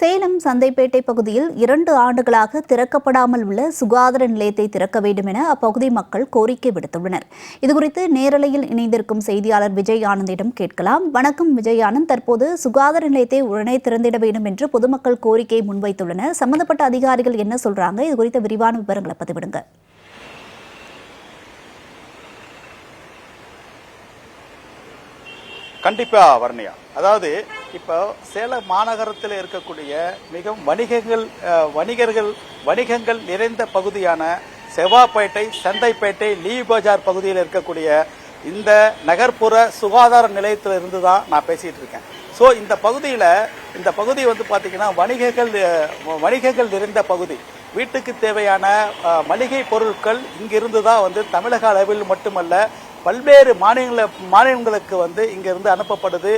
சேலம் சந்தைப்பேட்டை பகுதியில் 2 ஆண்டுகளாக திறக்கப்படாமல் உள்ள சுகாதார நிலையத்தை திறக்க வேண்டும் என அப்பகுதி மக்கள் கோரிக்கை விடுத்துள்ளனர். இதுகுறித்து நேரலையில் இணைந்திருக்கும் செய்தியாளர் விஜய் ஆனந்திடம் கேட்கலாம். வணக்கம் விஜய் ஆனந்த், தற்போது சுகாதார நிலையத்தை உடனே திறந்திட வேண்டும் என்று பொதுமக்கள் கோரிக்கை முன்வைத்துள்ளனர். சம்பந்தப்பட்ட அதிகாரிகள் என்ன சொல்றாங்க? இது குறித்த விரிவான விவரங்களை பதிவிடுங்க. கண்டிப்பா வர்ணியா, அதாவது இப்போ சேலம் மாநகரத்தில் இருக்கக்கூடிய மிகவும் வணிகங்கள் நிறைந்த பகுதியான செவ்வாப்பேட்டை, சந்தைப்பேட்டை, லீ பஜார் பகுதியில் இருக்கக்கூடிய இந்த நகர்ப்புற சுகாதார நிலையத்தில் இருந்து தான் நான் பேசிட்டு இருக்கேன். ஸோ இந்த பகுதி வந்து பார்த்தீங்கன்னா வணிகங்கள் நிறைந்த பகுதி. வீட்டுக்கு தேவையான மளிகை பொருட்கள் இங்கிருந்து தான் வந்து தமிழக அளவில் மட்டுமல்ல பல்வேறு மாநிலங்களுக்கு வந்து இங்கிருந்து அனுப்பப்படுது.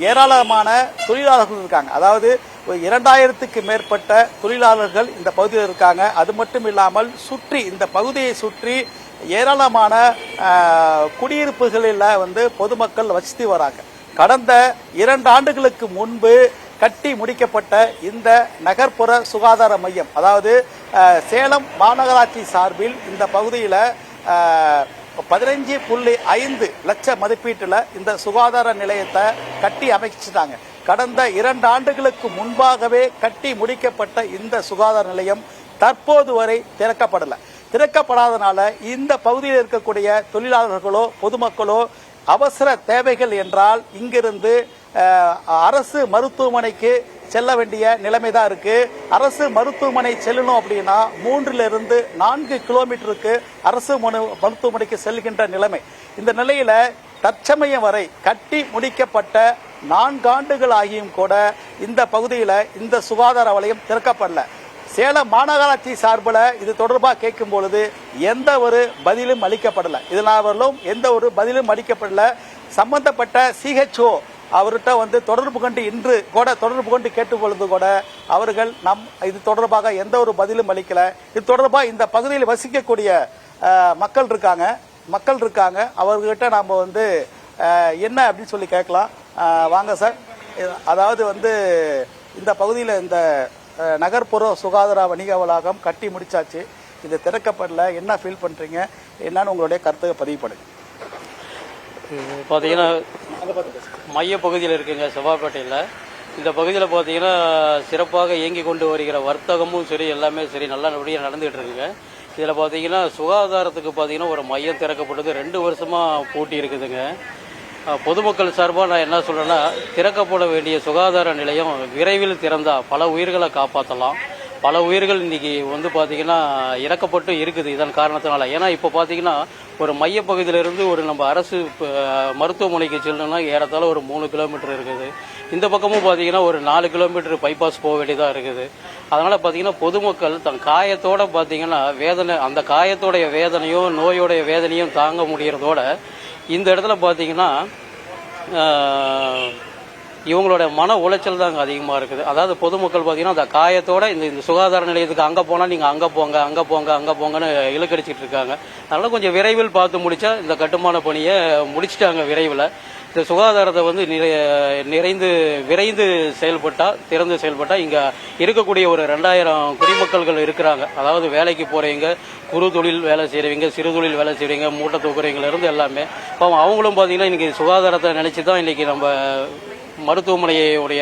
ஏராளமான தொழிலாளர்கள் இருக்காங்க. அதாவது 2000க்கு மேற்பட்ட தொழிலாளர்கள் இந்த பகுதியில் இருக்காங்க. அது மட்டும் இல்லாமல் இந்த பகுதியை சுற்றி ஏராளமான குடியிருப்புகளில் வந்து பொதுமக்கள் வசித்து வராங்க. கடந்த 2 ஆண்டுகளுக்கு முன்பு கட்டி முடிக்கப்பட்ட இந்த நகர்ப்புற சுகாதார மையம், அதாவது சேலம் மாநகராட்சி சார்பில் இந்த பகுதியில் 15.5 லட்சம் மதிப்பீட்டில் இந்த சுகாதார நிலையத்தை கட்டி அமைச்சிட்டாங்க. கடந்த 2 ஆண்டுகளுக்கு முன்பாகவே கட்டி முடிக்கப்பட்ட இந்த சுகாதார நிலையம் தற்போது வரை திறக்கப்படாதனால இந்த பகுதியில் இருக்கக்கூடிய தொழிலாளர்களோ பொதுமக்களோ அவசர தேவைகள் என்றால் இங்கிருந்து அரசு மருத்துவமனைக்கு செல்ல வேண்டிய நிலைமை தான் இருக்கு. அரசு மருத்துவமனை செல்லணும் அப்படின்னா 3 to 4 கிலோமீட்டருக்கு அரசு மருத்துவமனைக்கு செல்கின்ற நிலைமை. இந்த நிலையில தற்சமயம் வரை கட்டி முடிக்கப்பட்ட 4 ஆண்டுகள் ஆகியும் கூட இந்த பகுதியில் இந்த சுகாதார வலயம் திறக்கப்படல. சேலம் மாநகராட்சி சார்பில் இது தொடர்பாக கேட்கும் பொழுது எந்த ஒரு பதிலும் அளிக்கப்படல. இதனாலும் எந்த ஒரு பதிலும் அளிக்கப்படல. சம்பந்தப்பட்ட CHO அவர்கிட்ட வந்து தொடர்பு கொண்டு கேட்டு பொழுது கூட அவர்கள் இது தொடர்பாக எந்த ஒரு பதிலும் அளிக்கல. இது தொடர்பாக இந்த பகுதியில் வசிக்கக்கூடிய மக்கள் இருக்காங்க. அவர்கிட்ட நாம வந்து என்ன அப்படின்னு சொல்லி கேட்கலாம். வாங்க சார். அதாவது வந்து இந்த பகுதியில் இந்த நகர்ப்புற சுகாதார வணிக வளாகம் கட்டி முடிச்சாச்சு, இது திறக்கப்படல, என்ன ஃபீல் பண்றீங்க, என்னன்னு உங்களுடைய கருத்துக்கு பதிவு பண்ணுங்க. பார்த்தீங்கன்னா மைய பகுதியில் இருக்குங்க செவ்வாப்பேட்டையில். இந்த பகுதியில் பார்த்தீங்கன்னா சிறப்பாக இயங்கி கொண்டு வருகிற வர்த்தகமும் சரி எல்லாமே சரி நல்லபடியாக நடந்துகிட்டு இருக்குங்க. இதில் பார்த்தீங்கன்னா சுகாதாரத்துக்கு பார்த்தீங்கன்னா ஒரு மையம் திறக்கப்பட்டது 2 வருஷமாக பூட்டி இருக்குதுங்க. பொதுமக்கள் சார்பாக நான் என்ன சொல்றேன்னா, திறக்கப்பட வேண்டிய சுகாதார நிலையம் விரைவில் திறந்தா பல உயிர்களை காப்பாற்றலாம். பல உயிர்கள் இன்னைக்கு வந்து பார்த்தீங்கன்னா இறக்கப்பட்டு இருக்குது இதன் காரணத்தினால. ஏன்னா இப்போ பார்த்தீங்கன்னா ஒரு மையப்பகுதியிலிருந்து ஒரு நம்ம அரசு மருத்துவமனைக்கு செல்லணும்னா ஏறத்தாழ ஒரு 3 கிலோமீட்டர் இருக்குது. இந்த பக்கமும் பார்த்தீங்கன்னா ஒரு 4 கிலோமீட்டர் பைபாஸ் போக வேண்டியதாக இருக்குது. அதனால் பார்த்தீங்கன்னா பொதுமக்கள் தன் காயத்தோட பார்த்தீங்கன்னா அந்த காயத்தோடைய வேதனையும் நோயோடைய வேதனையும் தாங்க முடியறதோட இந்த இடத்துல பார்த்தீங்கன்னா இவங்களோட மன உளைச்சல் தாங்க அதிகமாக இருக்குது. அதாவது பொதுமக்கள் பார்த்தீங்கன்னா அந்த காயத்தோட இந்த சுகாதார நிலையத்துக்கு அங்கே போனால் நீங்கள் அங்கே போங்கன்னு இழுக்கடிச்சிட்டு இருக்காங்க. அதனால கொஞ்சம் விரைவில் பார்த்து முடிச்சா இந்த கட்டுமான பணியை முடிச்சிட்டாங்க விரைவில். இந்த சுகாதாரத்தை வந்து விரைந்து திறந்து செயல்பட்டா இங்க இருக்கக்கூடிய ஒரு 2000 குடிமக்கள்கள் இருக்கிறாங்க. அதாவது வேலைக்கு போறவங்க, குறு தொழில் வேலை செய்யறவங்க, சிறு தொழில் வேலை செய்யறவங்க, மூட்டை தூக்குறவங்கள இருந்து எல்லாமே அவங்களும் பாத்தீங்கன்னா இன்னைக்கு சுகாதாரத்தை நினைச்சுதான் இன்னைக்கு நம்ம மருத்துவமனையுடைய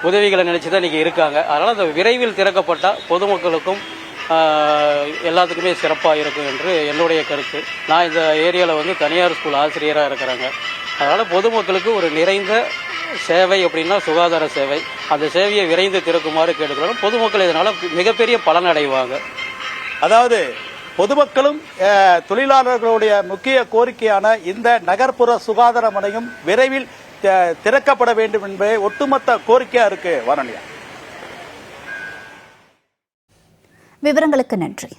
உதவிகளை நினைச்சுதான் இன்னைக்கு இருக்காங்க. அதனால அந்த விரைவில் திறக்கப்பட்டா பொதுமக்களுக்கும் எல்லாத்துக்குமே சிறப்பாக இருக்கும் என்று என்னுடைய கருத்து. நான் இந்த ஏரியாவில் வந்து தனியார் ஸ்கூல் ஆசிரியராக இருக்கிறாங்க. அதனால் பொதுமக்களுக்கு ஒரு நிறைந்த சேவை அப்படின்னா சுகாதார சேவை, அந்த சேவையை விரைந்து திறக்குமாறு கேட்டுக்கிறோம். பொதுமக்கள் இதனால் மிகப்பெரிய பலன் அடைவாங்க. அதாவது பொதுமக்களும் தொழிலாளர்களுடைய முக்கிய கோரிக்கையான இந்த நகர்ப்புற சுகாதார மையம் விரைவில் திறக்கப்பட வேண்டும் என்பது ஒட்டுமொத்த கோரிக்கையா இருக்கு. வரணியா, விவரங்களுக்கு நன்றி.